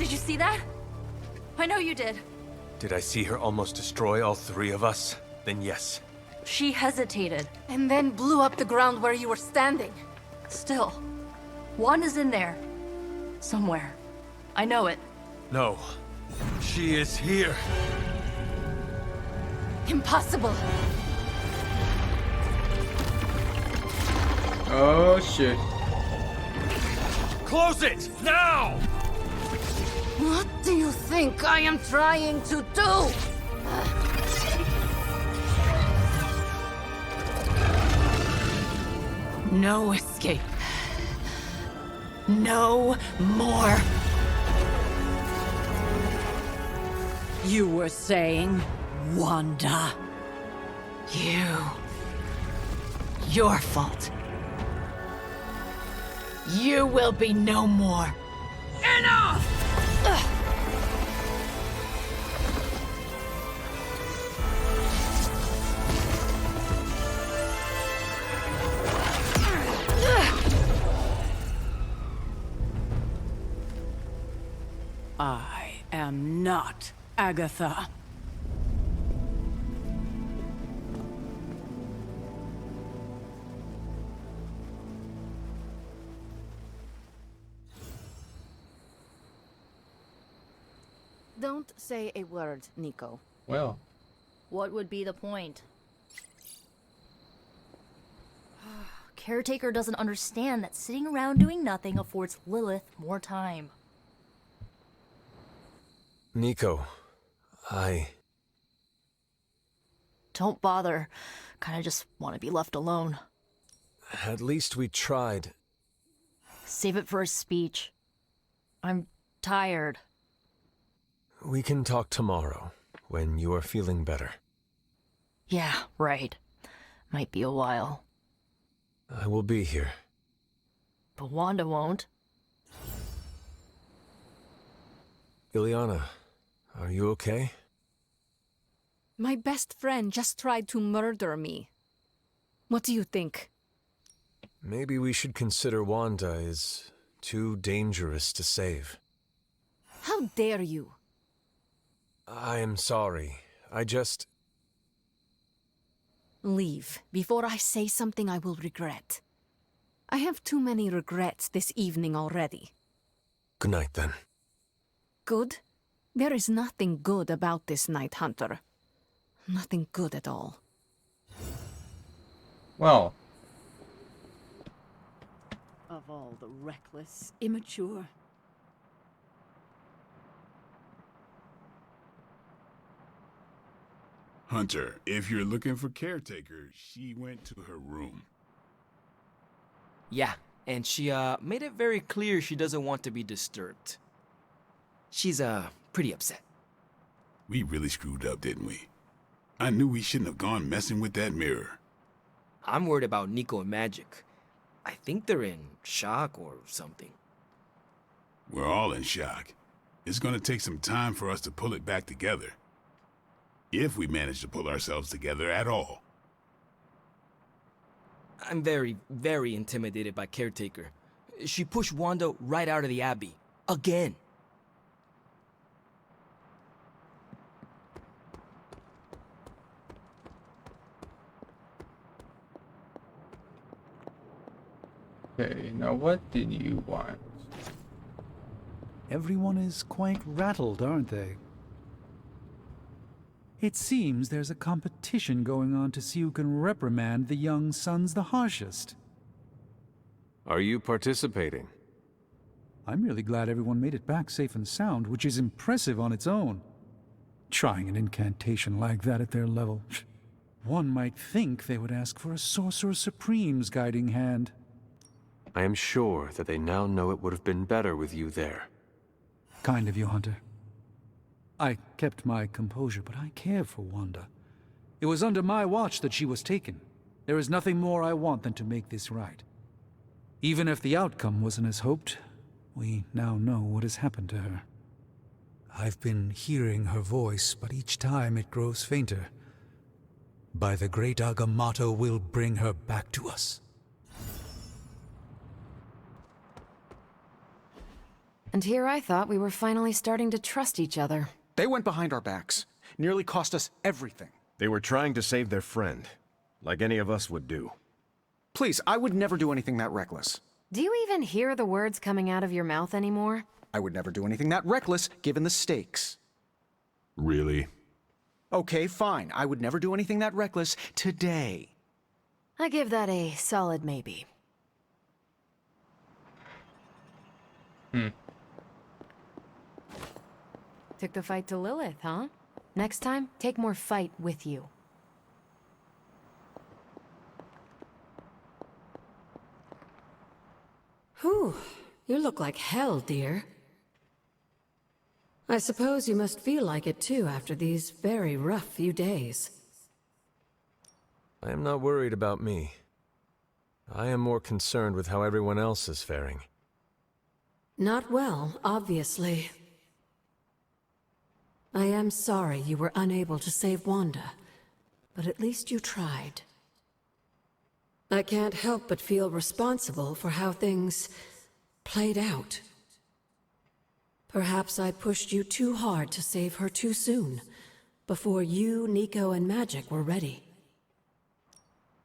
Did you see that? I know you did. Did I see her almost destroy all three of us? Then yes. She hesitated. And then blew up the ground where you were standing. Still, Wanda's in there. Somewhere. I know it. No. She is here. Impossible. Oh shit. Close it! Now! What do you think I am trying to do? No escape. No more. You were saying, Wanda. Your fault. You will be no more. Enough! I am not Agatha. Don't say a word, Nico. Well, What would be the point? Caretaker doesn't understand that sitting around doing nothing affords Lilith more time. Nico, Don't bother. Kinda just want to be left alone. At least we tried. Save it for a speech. I'm tired. We can talk tomorrow, when you are feeling better. Yeah, right. Might be a while. I will be here. But Wanda won't. Ileana, are you okay? My best friend just tried to murder me. What do you think? Maybe we should consider Wanda is too dangerous to save. How dare you? I am sorry. I just... Leave before I say something I will regret. I have too many regrets this evening already. Good night, then. Good? There is nothing good about this Night Hunter. Nothing good at all. well, Of all the reckless, immature. Hunter, if you're looking for caretaker, she went to her room. Yeah, and she made it very clear she doesn't want to be disturbed. She's pretty upset. We really screwed up, didn't we? I knew we shouldn't have gone messing with that mirror. I'm worried about Nico and Magic. I think they're in shock or something. We're all in shock. It's gonna take some time for us to pull it back together. If we manage to pull ourselves together at all. I'm very, very intimidated by Caretaker. She pushed Wanda right out of the Abbey. Again. okay, now what did you want? Everyone is quite rattled, aren't they? It seems there's a competition going on to see who can reprimand the young sons the harshest. Are you participating? I'm really glad everyone made it back safe and sound, which is impressive on its own. Trying an incantation like that at their level. One might think they would ask for a Sorcerer Supreme's guiding hand. I am sure that they now know it would have been better with you there. Kind of you, Hunter. I kept my composure, but I care for Wanda. It was under my watch that she was taken. There is nothing more I want than to make this right. Even if the outcome wasn't as hoped, we now know what has happened to her. I've been hearing her voice, but each time it grows fainter. By the great Agamotto will bring her back to us. And here I thought we were finally starting to trust each other. They went behind our backs. Nearly cost us everything. They were trying to save their friend, like any of us would do. Please, I would never do anything that reckless. Do you even hear the words coming out of your mouth anymore? I would never do anything that reckless, given the stakes. Really? Okay, fine. I would never do anything that reckless today. I give that a solid maybe. Took the fight to Lilith, huh? Next time, take more fight with you. Whew, you look like hell, dear. I suppose you must feel like it too after these very rough few days. I am not worried about me. I am more concerned with how everyone else is faring. Not well, obviously. I am sorry you were unable to save Wanda, but at least you tried. I can't help but feel responsible for how things played out. Perhaps I pushed you too hard to save her too soon, before you, Nico, and Magic were ready.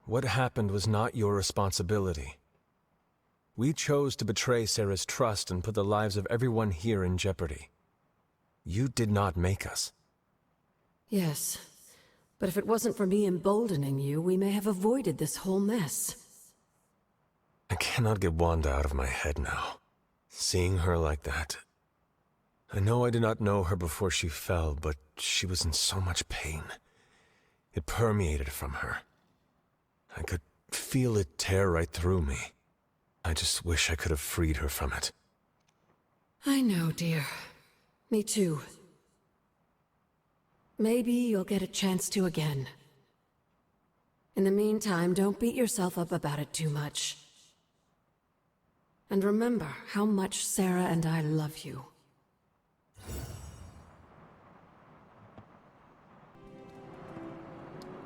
What happened was not your responsibility. We chose to betray Sarah's trust and put the lives of everyone here in jeopardy. You did not make us. Yes, but if it wasn't for me emboldening you, we may have avoided this whole mess. I cannot get Wanda out of my head now. Seeing her like that. I know I did not know her before she fell, but she was in so much pain. It permeated from her. I could feel it tear right through me. I just wish I could have freed her from it. I know, dear. Me too. Maybe you'll get a chance to again. In the meantime, don't beat yourself up about it too much. And remember how much Sarah and I love you.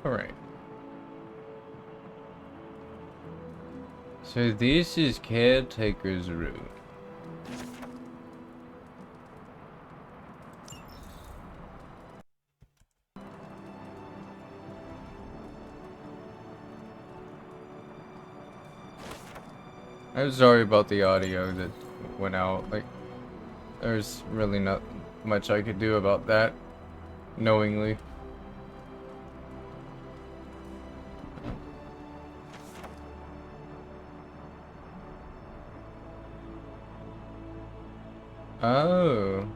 Alright. So this is Caretaker's room. I'm sorry about the audio that went out. Like, there's really not much I could do about that, knowingly. Oh.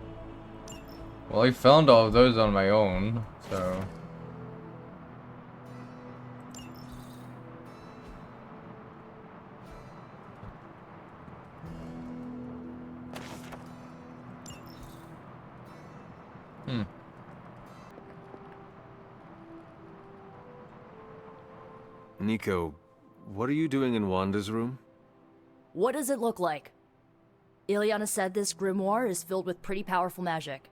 Well, I found all of those on my own, so... Nico, what are you doing in Wanda's room? What does it look like? Ileana said this grimoire is filled with pretty powerful magic.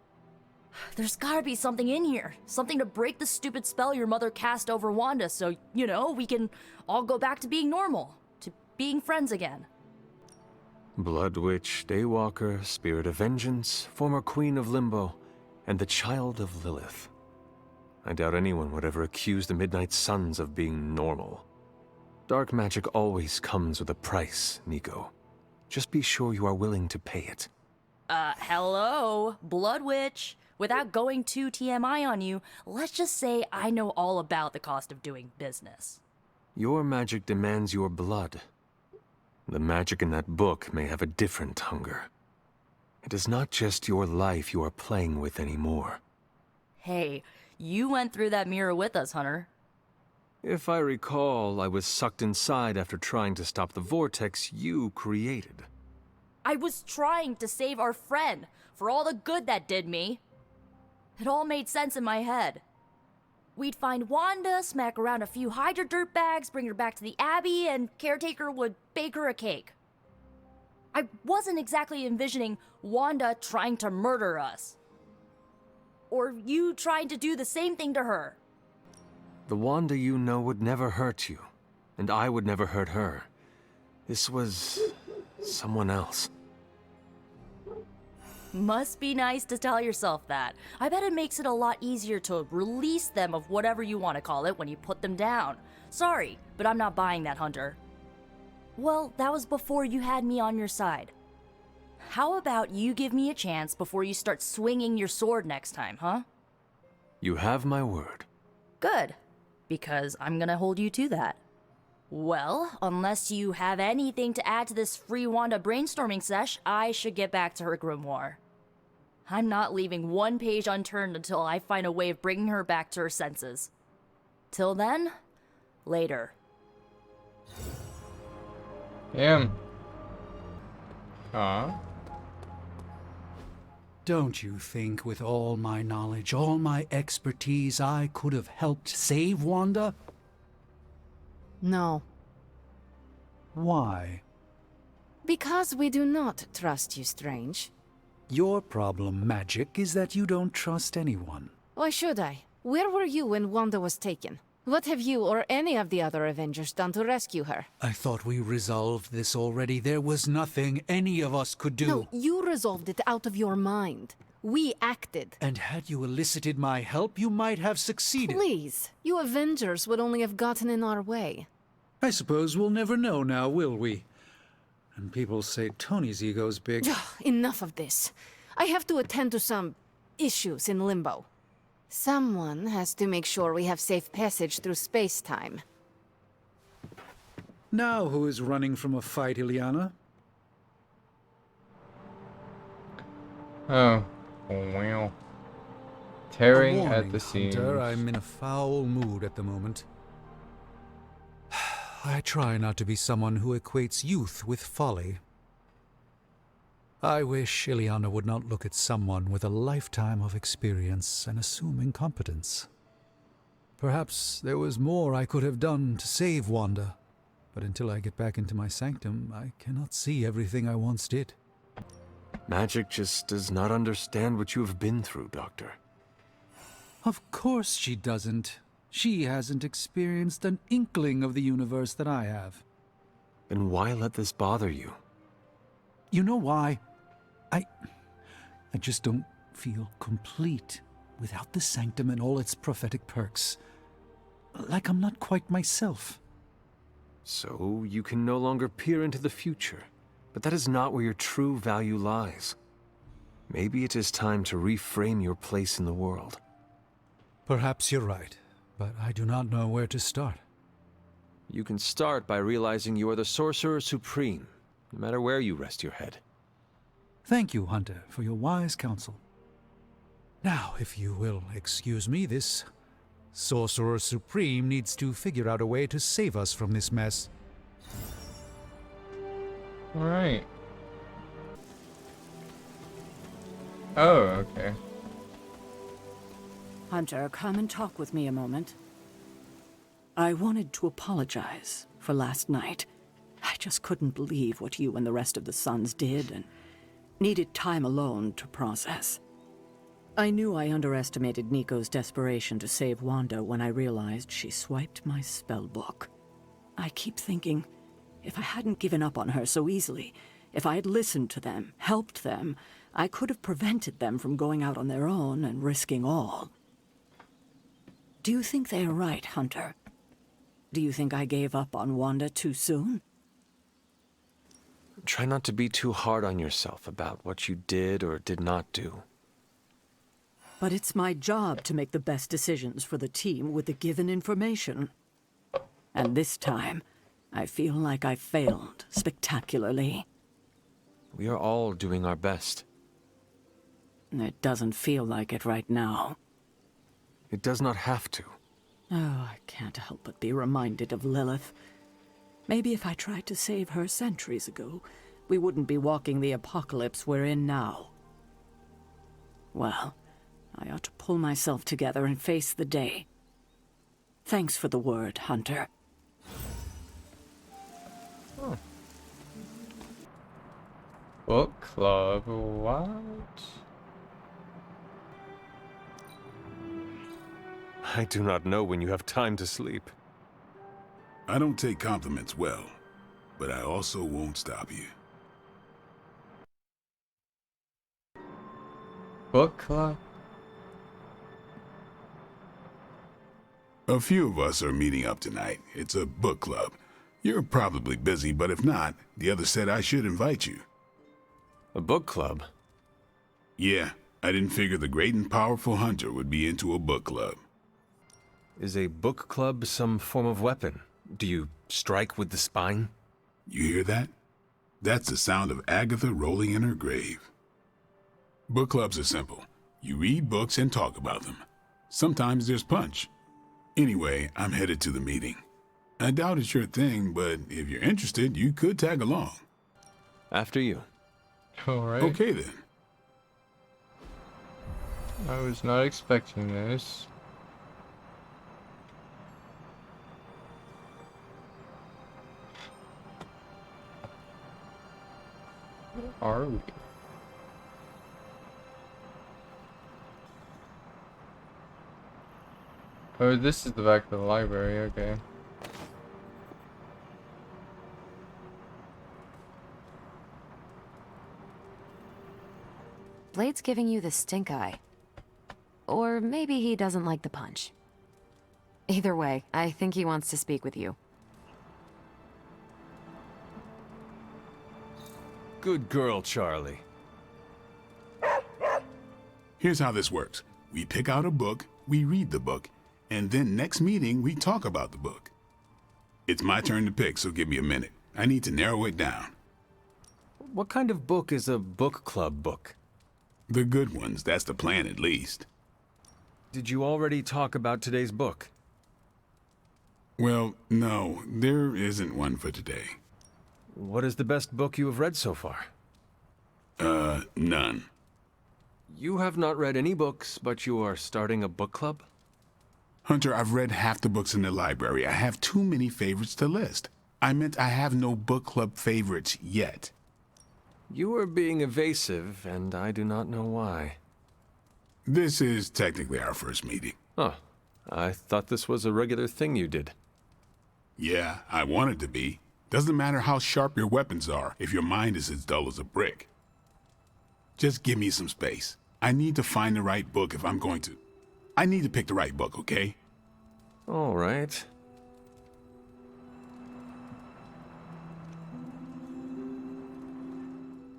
There's gotta be something in here. Something to break the stupid spell your mother cast over Wanda so, you know, we can all go back to being normal. To being friends again. Blood Witch, Daywalker, Spirit of Vengeance, former Queen of Limbo, and the Child of Lilith. I doubt anyone would ever accuse the Midnight Suns of being normal. Dark magic always comes with a price, Nico. Just be sure you are willing to pay it. Hello? Blood Witch? Without going too TMI on you, let's just say I know all about the cost of doing business. Your magic demands your blood. The magic in that book may have a different hunger. It is not just your life you are playing with anymore. Hey, you went through that mirror with us, Hunter. If I recall, I was sucked inside after trying to stop the vortex you created. I was trying to save our friend, for all the good that did me. It all made sense in my head. We'd find Wanda, smack around a few Hydra dirtbags, bring her back to the Abbey, and Caretaker would bake her a cake. I wasn't exactly envisioning Wanda trying to murder us. Or you trying to do the same thing to her. The Wanda you know would never hurt you, and I would never hurt her. This was someone else. Must be nice to tell yourself that. I bet it makes it a lot easier to release them of whatever you want to call it when you put them down. Sorry, but I'm not buying that, Hunter. Well, that was before you had me on your side. How about you give me a chance before you start swinging your sword next time, huh? You have my word. Good, because I'm gonna hold you to that. Well, unless you have anything to add to this free Wanda brainstorming sesh, I should get back to her grimoire. I'm not leaving one page unturned until I find a way of bringing her back to her senses. Till then, later. Damn. Aw. Don't you think with all my knowledge, all my expertise, I could have helped save Wanda? No. Why? Because we do not trust you, Strange. Your problem, Magic, is that you don't trust anyone. Why should I? Where were you when Wanda was taken? What have you or any of the other Avengers done to rescue her? I thought we resolved this already. There was nothing any of us could do. No, you resolved it out of your mind. We acted. And had you elicited my help, you might have succeeded. Please, you Avengers would only have gotten in our way. I suppose we'll never know now, will we? And people say Tony's ego's big. Enough of this. I have to attend to some issues in Limbo. Someone has to make sure we have safe passage through space-time. Now who is running from a fight, Ileana? Oh, well. Tearing A at warning, the seams. Hunter, I'm in a foul mood at the moment. I try not to be someone who equates youth with folly. I wish Ileana would not look at someone with a lifetime of experience and assume incompetence. Perhaps there was more I could have done to save Wanda, but until I get back into my sanctum, I cannot see everything I once did. Magic just does not understand what you have been through, Doctor. Of course she doesn't. She hasn't experienced an inkling of the universe that I have. Then why let this bother you? You know why? I just don't feel complete without the sanctum and all its prophetic perks. Like I'm not quite myself. So you can no longer peer into the future. But that is not where your true value lies. Maybe it is time to reframe your place in the world. Perhaps you're right, but I do not know where to start. You can start by realizing you are the Sorcerer Supreme, no matter where you rest your head. Thank you, Hunter, for your wise counsel. Now, if you will excuse me, this Sorcerer Supreme needs to figure out a way to save us from this mess. Alright. Oh, okay. Hunter, come and talk with me a moment. I wanted to apologize for last night. I just couldn't believe what you and the rest of the Sons did and needed time alone to process. I knew I underestimated Nico's desperation to save Wanda when I realized she swiped my spell book. I keep thinking, if I hadn't given up on her so easily, if I had listened to them, helped them, I could have prevented them from going out on their own and risking all. Do you think they are right, Hunter? Do you think I gave up on Wanda too soon? Try not to be too hard on yourself about what you did or did not do. But it's my job to make the best decisions for the team with the given information. And this time, I feel like I failed spectacularly. We are all doing our best. It doesn't feel like it right now. It does not have to. Oh, I can't help but be reminded of Lilith. Maybe if I tried to save her centuries ago, we wouldn't be walking the apocalypse we're in now. Well, I ought to pull myself together and face the day. Thanks for the word, Hunter. Oh. Book club, what? I do not know when you have time to sleep. I don't take compliments well, but I also won't stop you. Book club? A few of us are meeting up tonight. It's a book club. You're probably busy, but if not, the other said I should invite you. A book club? Yeah, I didn't figure the great and powerful Hunter would be into a book club. Is a book club some form of weapon? Do you strike with the spine? You hear that? That's the sound of Agatha rolling in her grave. Book clubs are simple. You read books and talk about them. Sometimes there's punch. Anyway, I'm headed to the meeting. I doubt it's your thing, but if you're interested, you could tag along. After you. Alright. Okay then. I was not expecting this. Where are we? Oh, this is the back of the library, okay. Blade's giving you the stink eye. Or maybe he doesn't like the punch. Either way, I think he wants to speak with you. Good girl, Charlie. Here's how this works. We pick out a book, we read the book, and then next meeting we talk about the book. It's my turn to pick, so give me a minute. I need to narrow it down. What kind of book is a book club book? The good ones, that's the plan at least. Did you already talk about today's book? Well, no, there isn't one for today. What is the best book you have read so far? None. You have not read any books, but you are starting a book club? Hunter, I've read half the books in the library. I have too many favorites to list. I meant I have no book club favorites yet. You are being evasive, and I do not know why. This is technically our first meeting. Oh, I thought this was a regular thing you did. Yeah, I want it to be. Doesn't matter how sharp your weapons are if your mind is as dull as a brick. Just give me some space. I need to find the right book if I'm going to. I need to pick the right book, okay? All right.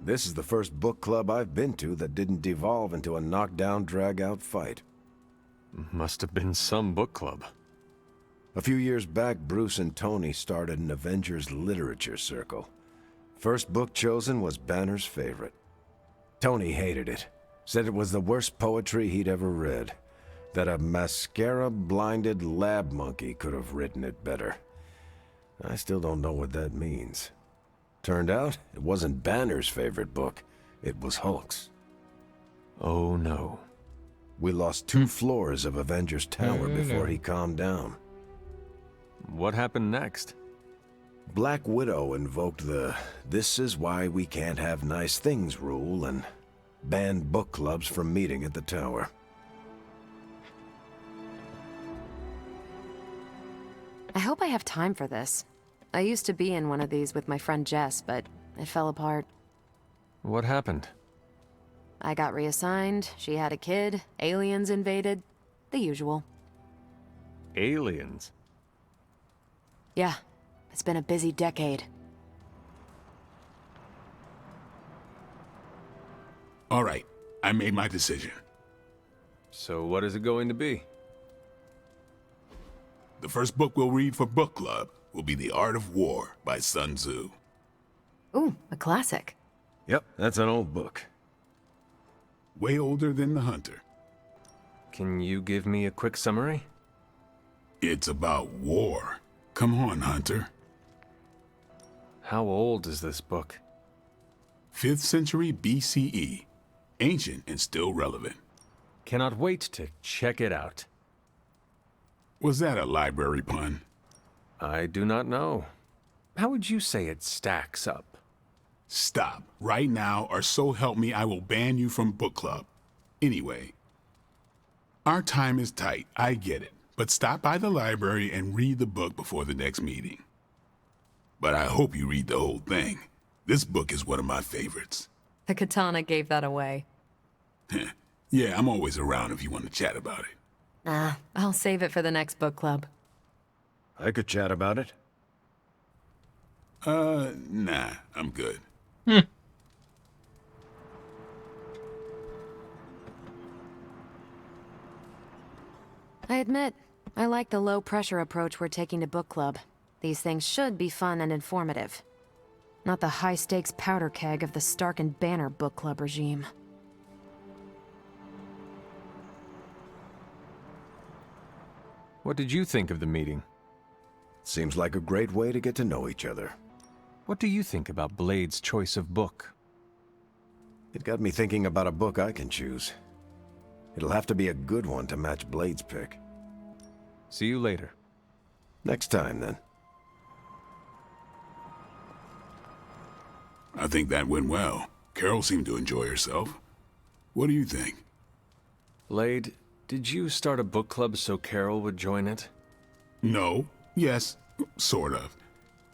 This is the first book club I've been to that didn't devolve into a knockdown, drag-out fight. Must have been some book club. A few years back, Bruce and Tony started an Avengers literature circle. First book chosen was Banner's favorite. Tony hated it. Said it was the worst poetry he'd ever read. That a mascara-blinded lab monkey could have written it better. I still don't know what that means. Turned out, it wasn't Banner's favorite book. It was Hulk's. Oh no. We lost 2 floors of Avengers Tower before he calmed down. What happened next? Black Widow invoked the "this is why we can't have nice things" rule and banned book clubs from meeting at the tower. I hope I have time for this. I used to be in one of these with my friend Jess, but it fell apart. What happened? I got reassigned, she had a kid, aliens invaded, the usual. Aliens? Yeah, it's been a busy decade. All right, I made my decision. So what is it going to be? The first book we'll read for book club will be The Art of War by Sun Tzu. Ooh, a classic. Yep, that's an old book. Way older than The Hunter. Can you give me a quick summary? It's about war. Come on, Hunter. How old is this book? 5th century BCE. Ancient and still relevant. Cannot wait to check it out. Was that a library pun? I do not know. How would you say it stacks up? Stop right now, or so help me, I will ban you from book club. Anyway, our time is tight, I get it. But stop by the library and read the book before the next meeting. But I hope you read the whole thing. This book is one of my favorites. The katana gave that away. Yeah, I'm always around if you want to chat about it. Nah, I'll save it for the next book club. I could chat about it. Nah, I'm good. I admit, I like the low-pressure approach we're taking to book club. These things should be fun and informative. Not the high-stakes powder keg of the Stark and Banner book club regime. What did you think of the meeting? Seems like a great way to get to know each other. What do you think about Blade's choice of book? It got me thinking about a book I can choose. It'll have to be a good one to match Blade's pick. See you later. Next time, then. I think that went well. Carol seemed to enjoy herself. What do you think? Blade, did you start a book club so Carol would join it? No. Yes. Sort of.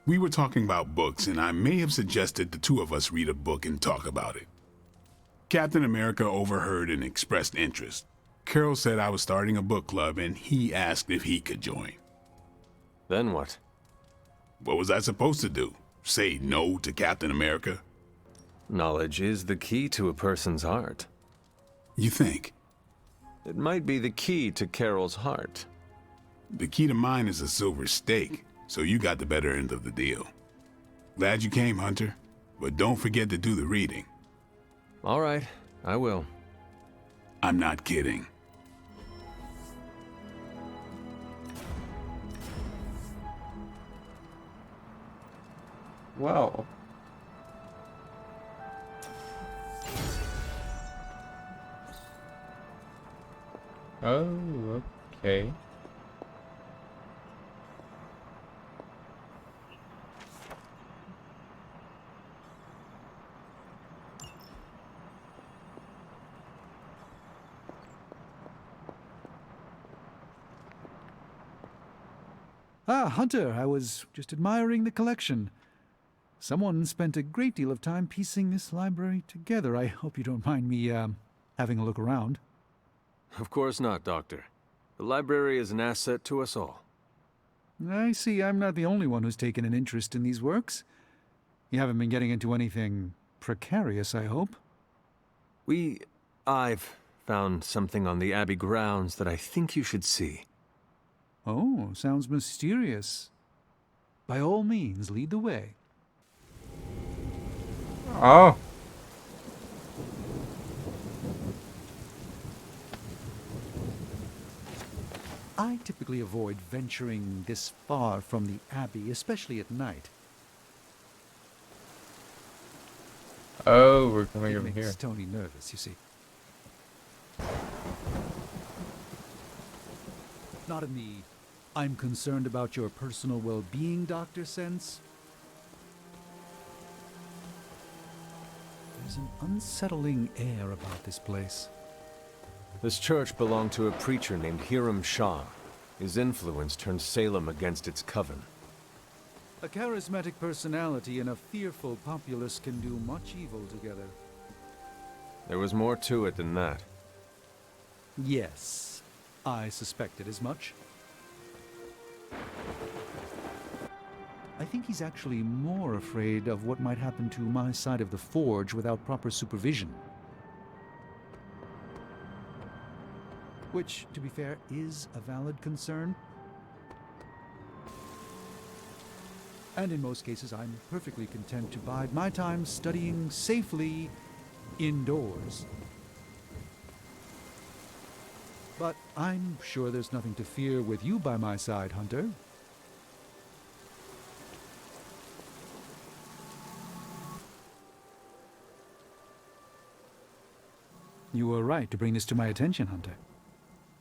We were talking about books, and I may have suggested the two of us read a book and talk about it. Captain America overheard and expressed interest. Carol said I was starting a book club, and he asked if he could join. Then what? What was I supposed to do? Say no to Captain America? Knowledge is the key to a person's heart. You think? It might be the key to Carol's heart. The key to mine is a silver stake, so you got the better end of the deal. Glad you came, Hunter, but don't forget to do the reading. All right, I will. I'm not kidding. Wow. Oh, okay. Ah, Hunter, I was just admiring the collection. Someone spent a great deal of time piecing this library together. I hope you don't mind me, having a look around. Of course not, Doctor. The library is an asset to us all. I see I'm not the only one who's taken an interest in these works. You haven't been getting into anything precarious, I hope? I've found something on the Abbey grounds that I think you should see. Oh, sounds mysterious. By all means, lead the way. Oh. I typically avoid venturing this far from the Abbey, especially at night. Oh, we're coming It over makes here. Tony nervous, you see. Not in the I'm concerned about your personal well-being, Doctor sense. There's an unsettling air about this place. This church belonged to a preacher named Hiram Shah. His influence turned Salem against its coven. A charismatic personality and a fearful populace can do much evil together. There was more to it than that. Yes, I suspected as much. I think he's actually more afraid of what might happen to my side of the forge without proper supervision. Which, to be fair, is a valid concern. And in most cases, I'm perfectly content to bide my time studying safely indoors. But I'm sure there's nothing to fear with you by my side, Hunter. You were right to bring this to my attention, Hunter.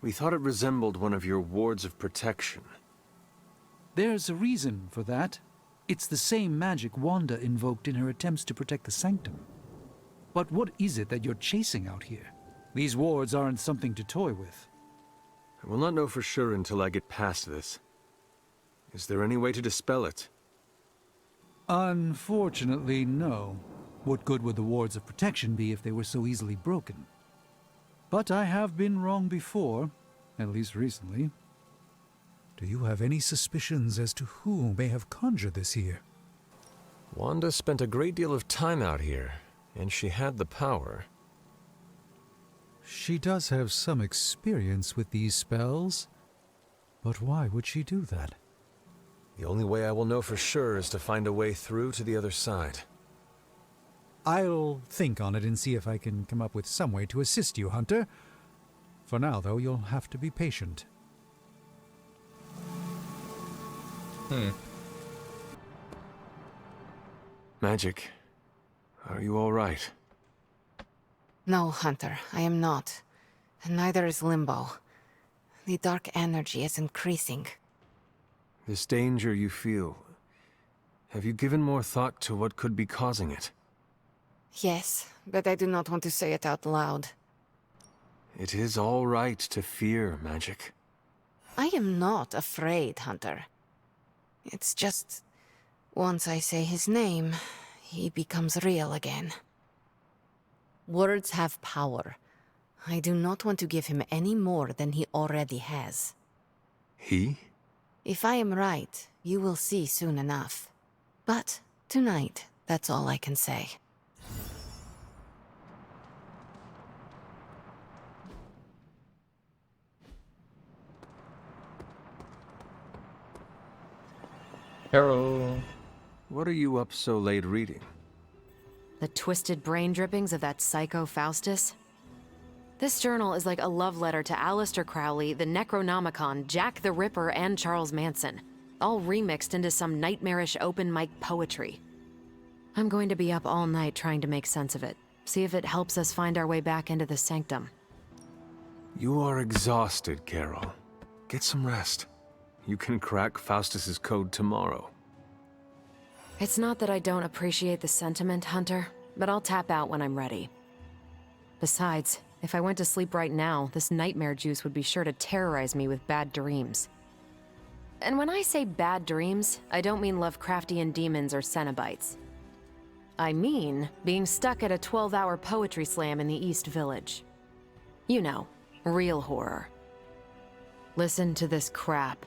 We thought it resembled one of your wards of protection. There's a reason for that. It's the same magic Wanda invoked in her attempts to protect the Sanctum. But what is it that you're chasing out here? These wards aren't something to toy with. I will not know for sure until I get past this. Is there any way to dispel it? Unfortunately, no. What good would the wards of protection be if they were so easily broken? But I have been wrong before, at least recently. Do you have any suspicions as to who may have conjured this here? Wanda spent a great deal of time out here, and she had the power. She does have some experience with these spells, but why would she do that? The only way I will know for sure is to find a way through to the other side. I'll think on it and see if I can come up with some way to assist you, Hunter. For now, though, you'll have to be patient. Magic, are you all right? No, Hunter, I am not. And neither is Limbo. The dark energy is increasing. This danger you feel, have you given more thought to what could be causing it? Yes, but I do not want to say it out loud. It is all right to fear magic. I am not afraid, Hunter. It's just, once I say his name, he becomes real again. Words have power. I do not want to give him any more than he already has. He? If I am right, you will see soon enough. But tonight, that's all I can say. Carol. What are you up so late reading? The twisted brain drippings of that psycho Faustus? This journal is like a love letter to Aleister Crowley, the Necronomicon, Jack the Ripper, and Charles Manson, all remixed into some nightmarish open mic poetry. I'm going to be up all night trying to make sense of it, see if it helps us find our way back into the sanctum. You are exhausted, Carol. Get some rest. You can crack Faustus's code tomorrow. It's not that I don't appreciate the sentiment, Hunter, but I'll tap out when I'm ready. Besides, if I went to sleep right now, this nightmare juice would be sure to terrorize me with bad dreams. And when I say bad dreams, I don't mean Lovecraftian demons or Cenobites. I mean being stuck at a 12-hour poetry slam in the East Village. You know, real horror. Listen to this crap.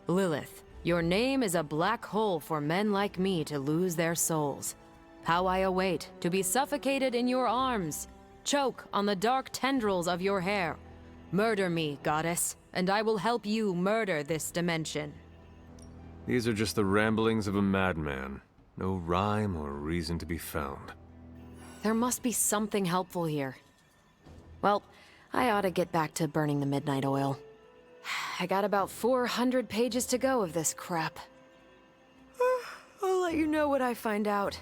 Lilith, your name is a black hole for men like me to lose their souls. How I await to be suffocated in your arms. Choke on the dark tendrils of your hair. Murder me, goddess, and I will help you murder this dimension. These are just the ramblings of a madman. No rhyme or reason to be found. There must be something helpful here. Well, I ought to get back to burning the midnight oil. I got about 400 pages to go of this crap. I'll let you know what I find out.